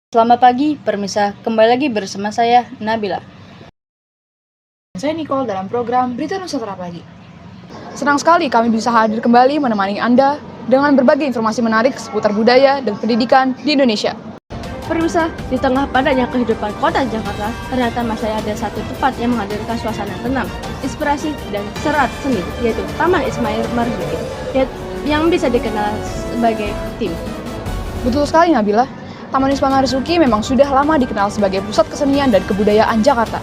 Selamat pagi, permisa. Kembali lagi bersama saya, Nabila. Saya Nicole dalam program Berita Nusantara Pagi. Senang sekali kami bisa hadir kembali menemani Anda dengan berbagai informasi menarik seputar budaya dan pendidikan di Indonesia. Pemirsa, di tengah padatnya kehidupan kota Jakarta, ternyata masih ada satu tempat yang menghadirkan suasana tenang, inspirasi, dan serat seni, yaitu Taman Ismail Marzuki, yang bisa dikenal sebagai TIM. Betul sekali Nabila, Taman Ismail Marzuki memang sudah lama dikenal sebagai pusat kesenian dan kebudayaan Jakarta.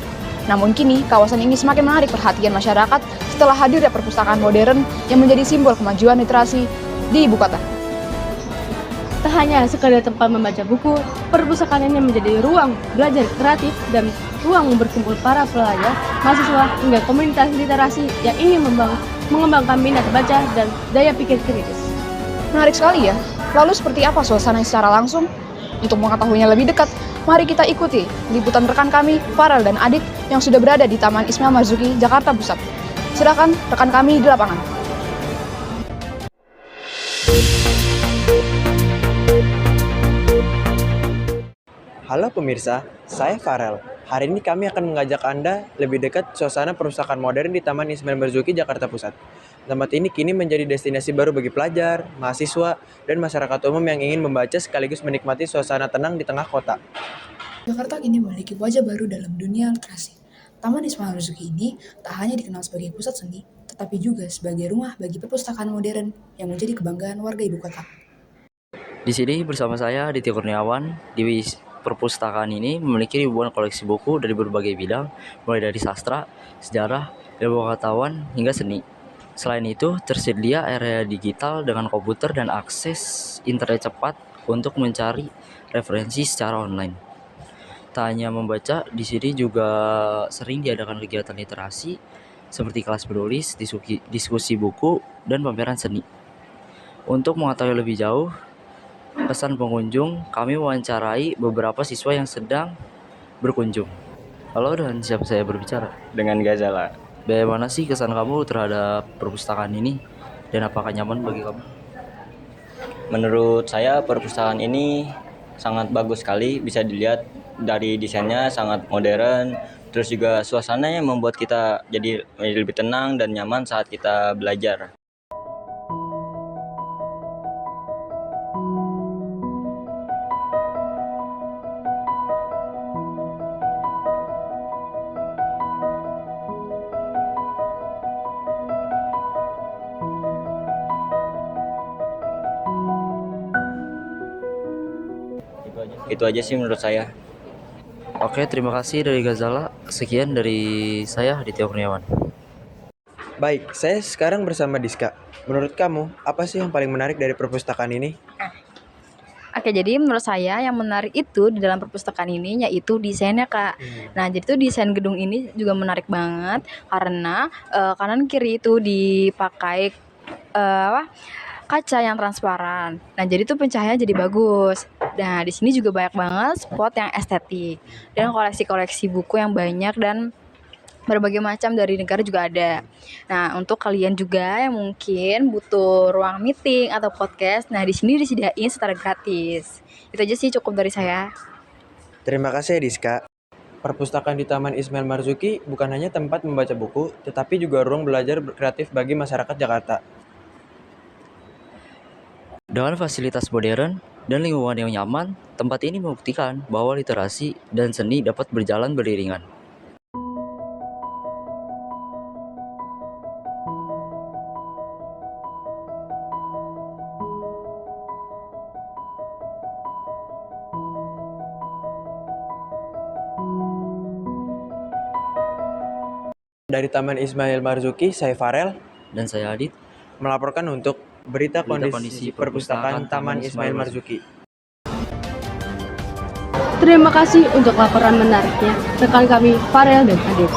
Namun kini, kawasan ini semakin menarik perhatian masyarakat setelah hadirnya perpustakaan modern yang menjadi simbol kemajuan literasi di ibu kota. Tak hanya sekedar tempat membaca buku, perpustakaan ini menjadi ruang belajar kreatif dan ruang berkumpul para pelajar, mahasiswa, hingga komunitas literasi yang ingin mengembangkan minat baca dan daya pikir kritis. Menarik sekali ya. Lalu seperti apa suasana secara langsung? Untuk mengetahuinya lebih dekat, mari kita ikuti liputan rekan kami, Farel dan Adit, yang sudah berada di Taman Ismail Marzuki, Jakarta Pusat. Silakan rekan kami di lapangan. Halo pemirsa, saya Farel. Hari ini kami akan mengajak Anda lebih dekat suasana perpustakaan modern di Taman Ismail Marzuki, Jakarta Pusat. Tempat ini kini menjadi destinasi baru bagi pelajar, mahasiswa, dan masyarakat umum yang ingin membaca sekaligus menikmati suasana tenang di tengah kota. Jakarta kini memiliki wajah baru dalam dunia literasi. Taman Ismail Marzuki ini tak hanya dikenal sebagai pusat seni, tetapi juga sebagai rumah bagi perpustakaan modern yang menjadi kebanggaan warga ibu kota. Di sini bersama saya Aditya Kurniawan. Di perpustakaan ini memiliki ribuan koleksi buku dari berbagai bidang, mulai dari sastra, sejarah, ilmu pengetahuan, hingga seni. Selain itu, tersedia area digital dengan komputer dan akses internet cepat untuk mencari referensi secara online. Tak hanya membaca, di sini juga sering diadakan kegiatan literasi seperti kelas menulis, diskusi buku, dan pameran seni. Untuk mengetahui lebih jauh pesan pengunjung, kami wawancarai beberapa siswa yang sedang berkunjung. Halo, dengan siapa saya berbicara? Dengan Gazala. Bagaimana sih kesan kamu terhadap perpustakaan ini? Dan apakah nyaman bagi kamu? Menurut saya perpustakaan ini sangat bagus sekali, bisa dilihat dari desainnya sangat modern, terus juga suasananya membuat kita jadi lebih tenang dan nyaman saat kita belajar. Itu aja sih menurut saya. Oke, terima kasih dari Gazala. Sekian dari saya, Aditya Kurniawan. Baik, saya sekarang bersama Diska. Menurut kamu, apa sih yang paling menarik dari perpustakaan ini? Oke, jadi menurut saya yang menarik itu di dalam perpustakaan ini yaitu desainnya, Kak. Nah, jadi tuh desain gedung ini juga menarik banget karena kanan kiri itu dipakai kaca yang transparan. Nah, jadi tuh pencahayaan jadi bagus. Nah, di sini juga banyak banget spot yang estetik dan koleksi-koleksi buku yang banyak dan berbagai macam dari negara juga ada. Nah, untuk kalian juga yang mungkin butuh ruang meeting atau podcast, nah di sini disediain secara gratis. Itu aja sih, cukup dari saya. Terima kasih Diska. Perpustakaan di Taman Ismail Marzuki bukan hanya tempat membaca buku, tetapi juga ruang belajar kreatif bagi masyarakat Jakarta. Dengan fasilitas modern dan lingkungan yang nyaman, tempat ini membuktikan bahwa literasi dan seni dapat berjalan beriringan. Dari Taman Ismail Marzuki, saya Farel Dan saya Adit. melaporkan untuk berita kondisi perpustakaan Taman Ismail Marzuki. Terima kasih untuk laporan menariknya rekan kami Farel dan Adit.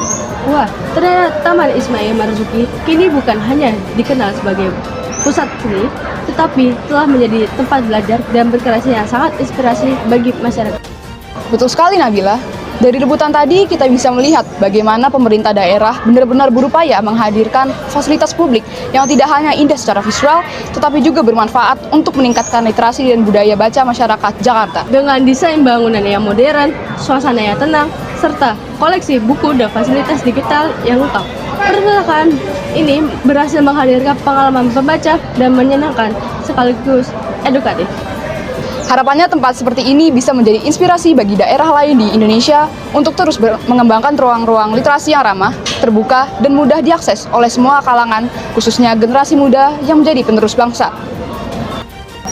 Wah, ternyata Taman Ismail Marzuki kini bukan hanya dikenal sebagai pusat seni, tetapi telah menjadi tempat belajar dan berkreasi yang sangat inspirasi bagi masyarakat. Betul sekali Nabila. Dari liputan tadi kita bisa melihat bagaimana pemerintah daerah benar-benar berupaya menghadirkan fasilitas publik yang tidak hanya indah secara visual, tetapi juga bermanfaat untuk meningkatkan literasi dan budaya baca masyarakat Jakarta. Dengan desain bangunan yang modern, suasana yang tenang, serta koleksi buku dan fasilitas digital yang lengkap. Perpustakaan ini berhasil menghadirkan pengalaman pembaca dan menyenangkan sekaligus edukatif. Harapannya tempat seperti ini bisa menjadi inspirasi bagi daerah lain di Indonesia untuk terus mengembangkan ruang-ruang literasi yang ramah, terbuka, dan mudah diakses oleh semua kalangan, khususnya generasi muda yang menjadi penerus bangsa.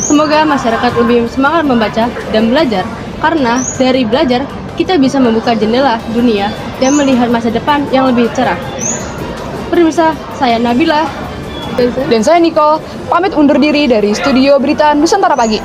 Semoga masyarakat lebih semangat membaca dan belajar, karena dari belajar kita bisa membuka jendela dunia dan melihat masa depan yang lebih cerah. Pemirsa, saya Nabila. Dan saya Nicole, pamit undur diri dari Studio Berita Nusantara Pagi.